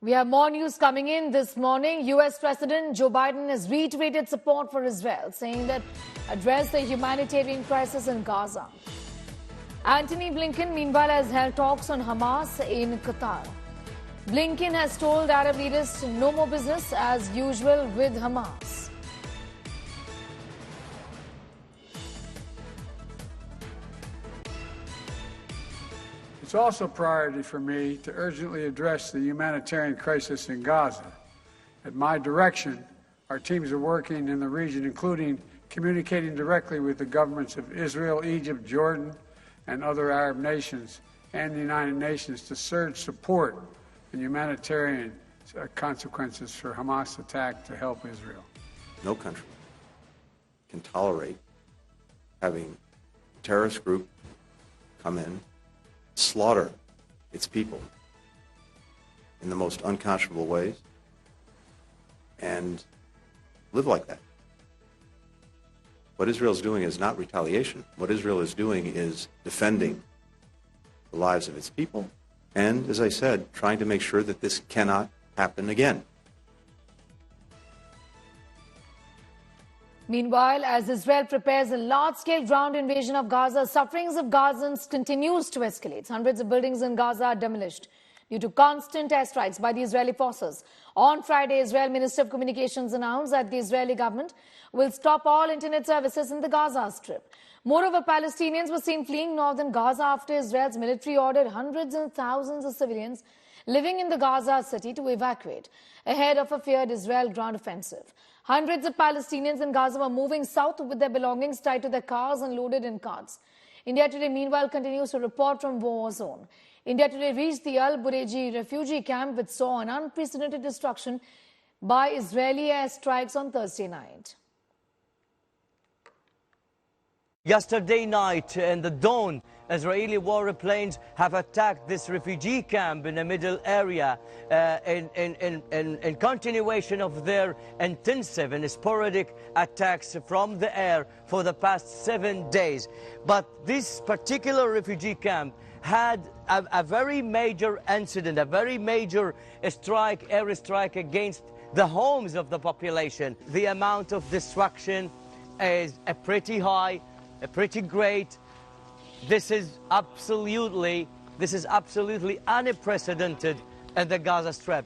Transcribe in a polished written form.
We have more news coming in this morning. U.S. President Joe Biden has reiterated support for Israel, saying that address the humanitarian crisis in Gaza. Antony Blinken, meanwhile, has held talks on Hamas in Qatar. Blinken has told Arab leaders no more business as usual with Hamas. It's also a priority for me to urgently address the humanitarian crisis in Gaza. At my direction, our teams are working in the region, including communicating directly with the governments of Israel, Egypt, Jordan, and other Arab nations, and the United Nations to surge support and humanitarian consequences for Hamas attack to help Israel. No country can tolerate having a terrorist group come in, slaughter its people in the most unconscionable ways, and live like that. What Israel is doing is not retaliation. What Israel is doing is defending the lives of its people and, as I said, trying to make sure that this cannot happen again. Meanwhile, as Israel prepares a large-scale ground invasion of Gaza, sufferings of Gazans continues to escalate. Hundreds of buildings in Gaza are demolished due to constant airstrikes by the Israeli forces. On Friday, Israel Minister of Communications announced that the Israeli government will stop all internet services in the Gaza Strip. Moreover, Palestinians were seen fleeing northern Gaza after Israel's military ordered hundreds and thousands of civilians living in the Gaza city to evacuate ahead of a feared Israel ground offensive. Hundreds of Palestinians in Gaza were moving south with their belongings tied to their cars and loaded in carts. India Today, meanwhile, continues to report from war zone. India Today reached the Al-Bureji refugee camp, which saw an unprecedented destruction by Israeli airstrikes on Thursday night. Yesterday night, in the dawn, Israeli warplanes have attacked this refugee camp in the middle area in continuation of their intensive and sporadic attacks from the air for the past 7 days. But this particular refugee camp had a very major incident, a very major airstrike against the homes of the population. The amount of destruction is pretty high, pretty great. This is absolutely unprecedented in the Gaza Strip.